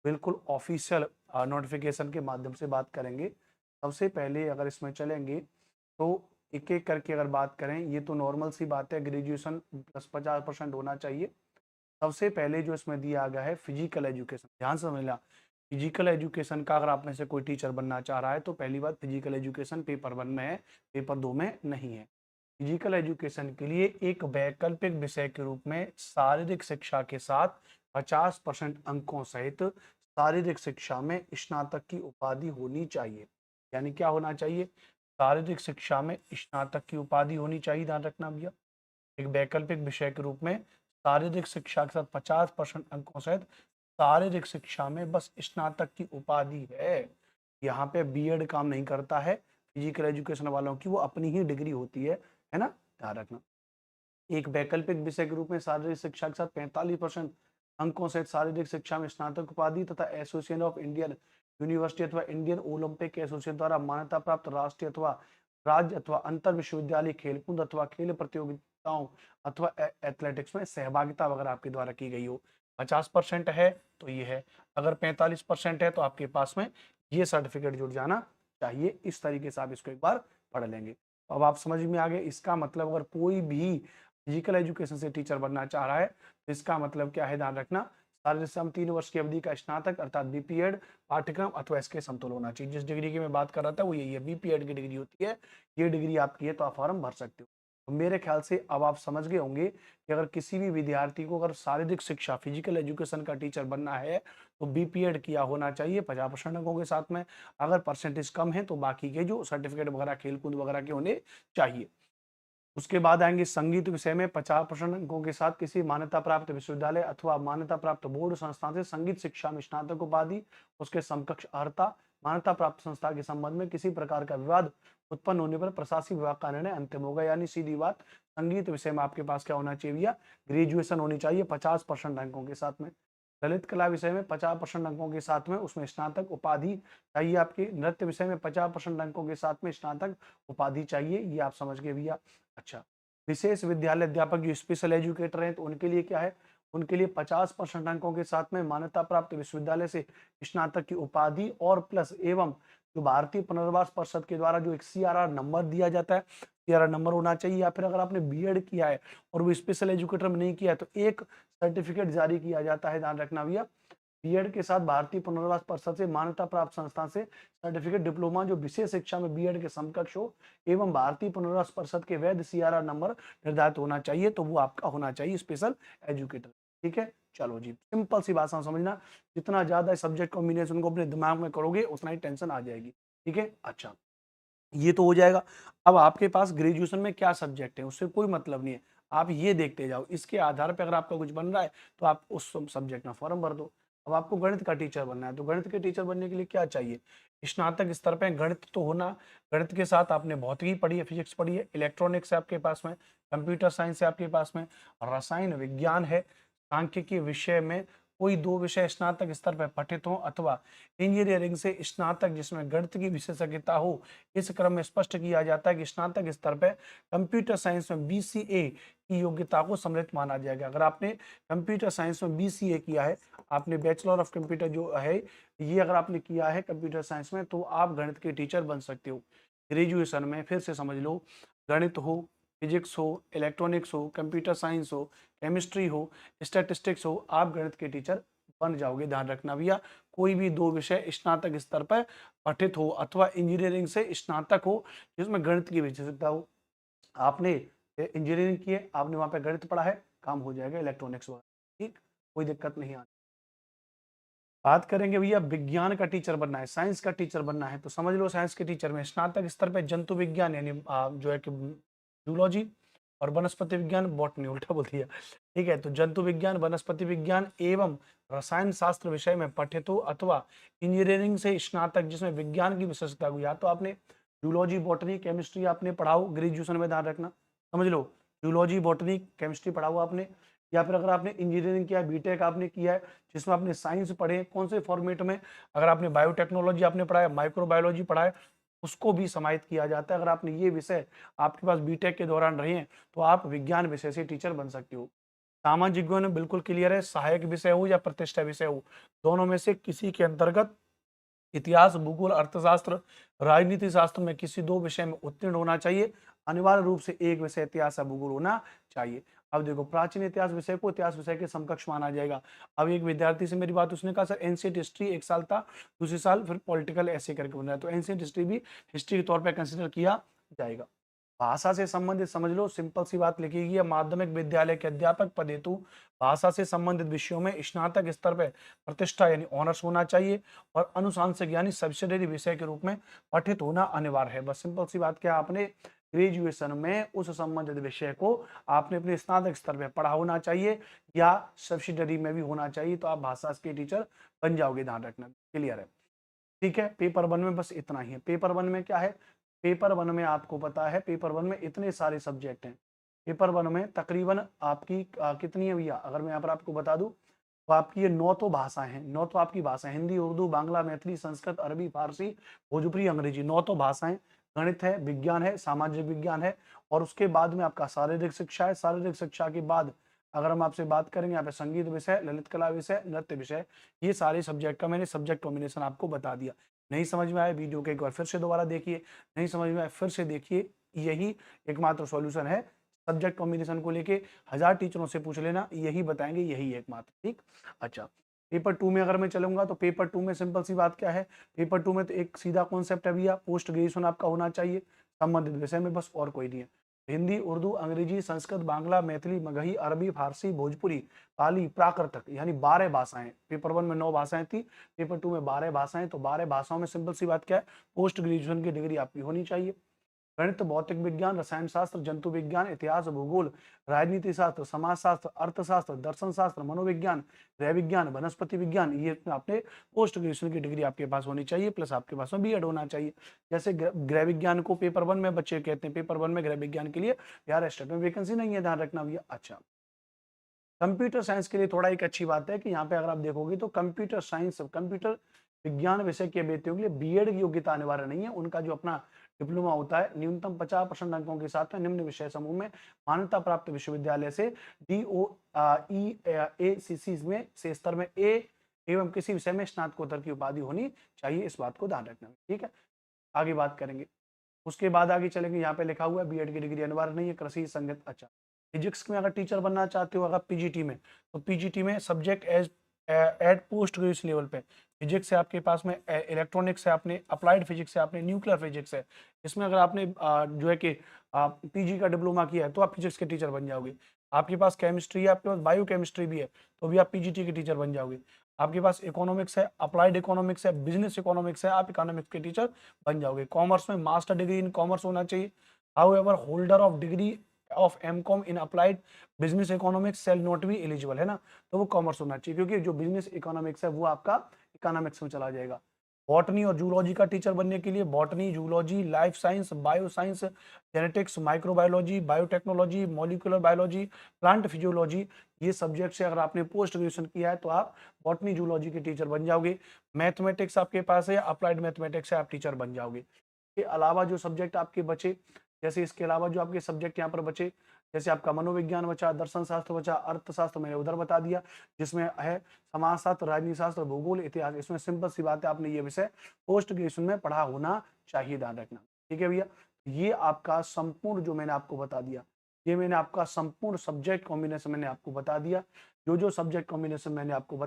बिल्कुल official notification के माध्यम से बात करेंगे। सबसे पहले अगर इसमें चलेंगे तो एक-एक करके अगर बात करें, ये तो नॉर्मल सी बात है, ग्रेजुएशन प्लस 50% होना चाहिए। सबसे पहले जो इसमें दिया गया है फिजिकल एजुकेशन, ध्यान से समझना। फिजिकल एजुकेशन का अगर आप में से कोई टीचर बनना चाह रहा है तो पहली बात, फिजिकल एजुकेशन पेपर 1 में है, पेपर 2 में नहीं है। फिजिकल एजुकेशन के लिए एक वैकल्पिक विषय के रूप में शारीरिक शिक्षा के साथ 50% अंकों सहित शारीरिक शिक्षा में स्नातक की उपाधि होनी चाहिए। यानी क्या होना चाहिए? शारीरिक शिक्षा में स्नातक की उपाधि होनी चाहिए, ध्यान रखना भैया। एक वैकल्पिक विषय के रूप में शारीरिक शिक्षा के साथ 50% अंकों सहित शारीरिक शिक्षा में बस स्नातक की उपाधि है। यहाँ पे बीएड काम नहीं करता है। फिजिकल एजुकेशन वालों की वो अपनी ही डिग्री होती है ना, ध्यान रखना। एक वैकल्पिक विषय के रूप में शारीरिक शिक्षा के साथ 45% अंकों सहित शारीरिक शिक्षा में स्नातक उपाधि तथा एसोसिएशन ऑफ इंडियन यूनिवर्सिटी अथवा इंडियन ओलंपिक एसोसिएशन द्वारा मान्यता प्राप्त राष्ट्रीय अथवा राज्य अथवा अंतर विश्वविद्यालय खेलकूद अथवा खेल प्रतियोगिताओं अथवा एथलेटिक्स में सहभागिता वगैरह आपके द्वारा की गई हो। 50% है तो ये है, अगर 45% है तो आपके पास में ये सर्टिफिकेट जुड़ जाना चाहिए। इस तरीके से आप इसको एक बार पढ़ लेंगे। तो अब आप समझ में आ गए। इसका मतलब अगर कोई भी फिजिकल एजुकेशन से टीचर बनना चाह रहा है तो इसका मतलब क्या है, ध्यान रखना। साल 3 वर्ष की अवधि का स्नातक अर्थात बीपीएड पाठ्यक्रम अथवा इसके समतुल होना चाहिए। जिस डिग्री की मैं बात कर रहा था वो यही है, बीपीएड की डिग्री होती है। ये डिग्री आपकी है तो आप फॉर्म भर सकते हो। तो मेरे ख्याल से अब आप समझ गए होंगे कि अगर किसी भी विद्यार्थी को अगर शारीरिक शिक्षा फिजिकल एजुकेशन का टीचर बनना है तो बीपीएड किया होना चाहिए 50% अंकों के साथ में। अगर परसेंटेज कम है तो बाकी के जो सर्टिफिकेट वगैरह खेलकूद वगैरह के होने चाहिए। उसके बाद आएंगे संगीत विषय में 50% अंकों के साथ किसी मान्यता प्राप्त विश्वविद्यालय अथवा मान्यता प्राप्त बोर्ड संस्थान से संगीत शिक्षा में स्नातक उपाधि, उसके समकक्ष अर्हता। मान्यता प्राप्त संस्था के संबंध में किसी प्रकार का विवाद उत्पन्न होने पर प्रशासनिक विभाग का निर्णय अंतिम होगा। यानी सीधी बात, संगीत विषय में आपके पास क्या होना चाहिए भैया? ग्रेजुएशन होनी चाहिए 50% अंकों के साथ में। ललित कला विषय में 50% अंकों के साथ में उसमें स्नातक उपाधि चाहिए आपके। नृत्य विषय में 50% अंकों के साथ में स्नातक उपाधि चाहिए। ये आप समझ गए भैया। अच्छा, विशेष विद्यालय अध्यापक जो स्पेशल एजुकेटर हैं तो उनके लिए क्या है? उनके लिए 50% अंकों के साथ में मान्यता प्राप्त विश्वविद्यालय से स्नातक की उपाधि और प्लस एवं जो भारतीय पुनर्वास परिषद के द्वारा जो एक सीआरआर नंबर दिया जाता है, सीआरआर नंबर होना चाहिए। या फिर अगर आपने बीएड किया है और वो स्पेशल एजुकेटर में नहीं किया है तो एक सर्टिफिकेट जारी किया जाता है, ध्यान रखना भैया। बीएड के साथ भारतीय पुनर्वास परिषद से मान्यता प्राप्त संस्थान से सर्टिफिकेट डिप्लोमा जो विशेष शिक्षा में बीएड के समकक्ष हो एवं भारतीय पुनर्वास परिषद के वैध सीआरआर नंबर निर्धारित होना चाहिए, तो वो आपका होना चाहिए स्पेशल एजुकेटर। ठीक है, चलो जी, सिंपल सी भाषा में समझना। जितना ज्यादा सब्जेक्ट कॉम्बिनेशन को अपने दिमाग में करोगे उतना ही टेंशन आ जाएगी। ठीक है, अच्छा, ये तो हो जाएगा। अब आपके पास ग्रेजुएशन में क्या सब्जेक्ट है उससे कोई मतलब नहीं है, आप ये देखते जाओ। इसके आधार पर अगर आपका कुछ बन रहा है तो आप उस सब्जेक्ट में फॉर्म भर दो। अब आपको गणित का टीचर बनना है तो गणित के टीचर बनने के लिए क्या चाहिए? स्नातक स्तर पे गणित तो होना। गणित के साथ आपने भौतिकी पढ़ी है, फिजिक्स पढ़ी है, इलेक्ट्रॉनिक्स है आपके पास में, कंप्यूटर साइंस है आपके पास में, रसायन विज्ञान है, सांख्यिकी विषय में कोई 2 विषय स्नातक स्तर पर पठित हो अथवा इंजीनियरिंग से स्नातक जिसमें गणित की विशेषज्ञता हो। इस क्रम में स्पष्ट किया जाता है कि स्नातक स्तर पर कंप्यूटर साइंस में बीसीए की योग्यता को सम्मिलित माना जाएगा। अगर आपने कंप्यूटर साइंस में बीसीए किया है, आपने बैचलर ऑफ कंप्यूटर जो है ये अगर आपने किया है कंप्यूटर साइंस में, तो आप गणित के टीचर बन सकते हो। ग्रेजुएशन में फिर से समझ लो, गणित हो, फिजिक्स हो, इलेक्ट्रॉनिक्स हो, कंप्यूटर साइंस हो, केमिस्ट्री हो, स्टैटिस्टिक्स हो, आप गणित के टीचर बन जाओगे। ध्यान रखना भैया, कोई भी 2 विषय स्नातक स्तर पर पठित हो अथवा इंजीनियरिंग से स्नातक हो जिसमें गणित की विशेषज्ञता हो। आपने इंजीनियरिंग की है, आपने वहां पे गणित पढ़ा है, काम हो जाएगा इलेक्ट्रॉनिक्स वाला। ठीक, कोई दिक्कत नहीं आती। बात करेंगे भैया विज्ञान का टीचर बनना है, साइंस का टीचर बनना है, तो समझ लो साइंस के टीचर में स्नातक स्तर पे जंतु विज्ञान यानी जो है कि जूलॉजी और वनस्पति विज्ञान, बॉटनी उल्टा बोल दिया। ठीक है, तो जंतु विज्ञान, वनस्पति विज्ञान एवं रसायन शास्त्र विषय में पठित हो अथवा इंजीनियरिंग से स्नातक जिसमें विज्ञान की विशेषता हुई। या तो आपने जूलॉजी बॉटनी केमिस्ट्री आपने पढ़ाओ ग्रेजुएशन में, ध्यान रखना, समझ लो, जूलॉजी बॉटनी केमिस्ट्री पढ़ा हुआ आपने। या फिर अगर आपने इंजीनियरिंग किया, बीटेक आपने किया है जिसमें आपने साइंस पढ़े, कौन से फॉर्मेट में? अगर आपने बायोटेक्नोलॉजी आपने पढ़ा है, माइक्रोबायोलॉजी पढ़ा है, उसको भी समाहित किया जाता है। अगर आपने ये विषय आपके पास बीटेक के दौरान रहे हैं तो आप विज्ञान विषय से टीचर बन सकते हो। सामाजिक ज्ञान में बिल्कुल क्लियर है, सहायक विषय हो या प्रतिष्ठा विषय हो, दोनों में से किसी के अंतर्गत इतिहास, भूगोल, अर्थशास्त्र, राजनीति शास्त्र में किसी 2 विषय में उत्तीर्ण होना चाहिए। अनिवार्य रूप से एक विषय इतिहास या भूगोल होना चाहिए। अब देखो, प्राचीन इतिहास विषय को इतिहास विषय के समकक्ष माना जाएगा। अब एक विद्यार्थी से मेरी बात, उसने कहा सर एंशिएंट हिस्ट्री एक साल था, दूसरे साल फिर पॉलिटिकल ऐसे करके बन रहा है, तो एंशिएंट हिस्ट्री भी हिस्ट्री के तौर पर कंसिडर किया जाएगा। भाषा से संबंधित समझ लो, सिंपल सी बात लिखी गई है, माध्यमिक विद्यालय के अध्यापक पद हेतु भाषा से संबंधित विषयों में स्नातक स्तर पर प्रतिष्ठा यानी ऑनर्स होना चाहिए और अनुशांसिक यानी सब्सिडरी विषय के रूप में पठित होना अनिवार्य है। बस सिंपल सी बात क्या, आपने ग्रेजुएशन में उस संबंधित विषय को आपने अपने स्नातक स्तर पर पढ़ा होना चाहिए या सब्सिडरी में भी होना चाहिए, तो आप भाषा के टीचर बन जाओगे, ध्यान रखना। क्लियर है? ठीक है, पेपर 1 में बस इतना ही है। पेपर 1 में क्या है, पेपर 1 में आपको पता है, पेपर 1 में इतने सारे सब्जेक्ट हैं। पेपर 1 में तकरीबन आपकी कितनी है भैया, अगर मैं यहाँ पर आपको बता दूं तो आपकी ये 9 तो भाषाएं हैं, 9 तो आपकी भाषाएं, हिंदी, उर्दू, बांग्ला, मैथिली, संस्कृत, अरबी, फारसी, भोजपुरी, अंग्रेजी, 9 तो भाषाएं। गणित है, विज्ञान है, सामाजिक विज्ञान है, और उसके बाद में आपका शारीरिक शिक्षा है। शारीरिक शिक्षा के बाद अगर हम आपसे बात करेंगे, यहाँ पे संगीत विषय, ललित कला विषय, नृत्य विषय, ये सारे सब्जेक्ट का मैंने सब्जेक्ट कॉम्बिनेशन आपको बता दिया। नहीं समझ में आया, वीडियो को एक बार फिर से दोबारा देखिए, नहीं समझ में आया फिर से देखिए। यही एकमात्र सॉल्यूशन है सब्जेक्ट कॉम्बिनेशन को लेके। 1000 टीचरों से पूछ लेना, यही बताएंगे, यही एकमात्र। ठीक, अच्छा। पेपर 2 में अगर मैं चलूंगा तो पेपर 2 में सिंपल सी बात क्या है, पेपर 2 में तो एक सीधा कॉन्सेप्ट है भैया, पोस्ट ग्रेजुएशन आपका होना चाहिए संबंधित विषय में, बस, और कोई नहीं है। हिंदी, उर्दू, अंग्रेजी, संस्कृत, बांग्ला, मैथिली, मगही, अरबी, फारसी, भोजपुरी, पाली, प्राकृतक, यानी 12 भाषाएं। पेपर 1 में 9 भाषाएं थी, पेपर 2 में 12 भाषाएं, तो 12 भाषाओं में सिंपल सी बात क्या है, पोस्ट ग्रेजुएशन की डिग्री आपकी होनी चाहिए। गणित, भौतिक विज्ञान, रसायन शास्त्र, जंतु विज्ञान, इतिहास, भूगोल, राजनीति शास्त्र, समाजशास्त्र, अर्थशास्त्र, दर्शन शास्त्र, मनोविज्ञान, गृह विज्ञान, वनस्पति विज्ञान, ये आपने पोस्ट ग्रेजुएशन की डिग्री आपके पास होनी चाहिए, प्लस आपके पास में बीएड होना चाहिए। जैसे गृह विज्ञान को पेपर 1 में बच्चे कहते हैं, पेपर 1 में गृह विज्ञान के लिए यार स्टेट में वैकेंसी नहीं है, ध्यान रखना भैया। अच्छा, कंप्यूटर साइंस के लिए थोड़ा एक अच्छी बात है कि यहाँ पे अगर आप देखोगे तो कंप्यूटर साइंस, कंप्यूटर विज्ञान विषय के अभ्यर्थियों के लिए बीएड की योग्यता अनिवार्य नहीं है। उनका जो अपना डिप्लोमा होता है, न्यूनतम 50% अंकों के साथ में निम्न विषय समूह में मान्यता प्राप्त विश्वविद्यालय से DOEACC में से स्तर में ए एवं किसी विषय में स्नातकोत्तर की उपाधि होनी चाहिए, इस बात को ध्यान रखना। ठीक है, आगे बात करेंगे। उसके बाद आगे चलेंगे, यहाँ पे लिखा हुआ है बीएड की डिग्री अनिवार्य नहीं है, कृषि संगत। अच्छा, फिजिक्स में अगर टीचर बनना चाहते हो, अगर पीजीटी में, तो पीजीटी में subject as at post graduation level पे फिजिक्स है आपके पास में, इलेक्ट्रॉनिक्स है, आपने अप्लाइड फिजिक्स है, आपने न्यूक्लियर फिजिक्स है। इसमें अगर आपने जो है कि पीजी का डिप्लोमा किया है तो आप फिजिक्स के टीचर बन जाओगे। आपके पास केमिस्ट्री है, आपके पास बायो केमिस्ट्री भी है, तो भी आप पीजीटी के टीचर बन जाओगे। आपके पास इकोनॉमिक्स है, अप्लाइड इकोनॉमिक्स है, बिजनेस इकोनॉमिक्स है, आप इकोनॉमिक्स के टीचर बन जाओगे। कॉमर्स में मास्टर डिग्री इन कॉमर्स होना चाहिए। However holder of degree of MCom in applied business economics shall not be eligible, है ना, तो वो कॉमर्स होना चाहिए, क्योंकि जो बिजनेस इकोनॉमिक्स है वो आपका इकोनॉमिक्स में चला जाएगा। बॉटनी और जूलॉजी का टीचर बनने के लिए botany, zoology, life science, bio science, genetics, microbiology, biotechnology, molecular biology, plant physiology, ये सब्जेक्ट से अगर आपने पोस्ट ग्रेजुएशन किया है तो आप बॉटनी, जूलॉजी के टीचर बन जाओगे। मैथमेटिक्स आपके पास है, अप्लाइड मैथमेटिक्स से आप टीचर बन जाओगे। के अलावा जो सब्जेक्ट आपके बचे, जैसे इसके अलावा जो आपके सब्जेक्ट यहाँ पर बचे, जैसे आपका मनोविज्ञान बचा, दर्शन शास्त्र बचा, अर्थशास्त्र मैंने उधर बता दिया, जिसमें है समाजशास्त्र, राजनीति शास्त्र, भूगोल, इतिहास। इसमें सिंपल सी बात है, आपने ये विषय पोस्ट ग्रेजुएशन में पढ़ा होना चाहिए, ध्यान रखना। ठीक है भैया, ये आपका संपूर्ण जो मैंने आपको बता दिया, ये मैंने आपका संपूर्ण सब्जेक्ट कॉम्बिनेशन मैंने आपको बता दिया। जो जो सब्जेक्ट कॉम्बिनेशन मैंने आपको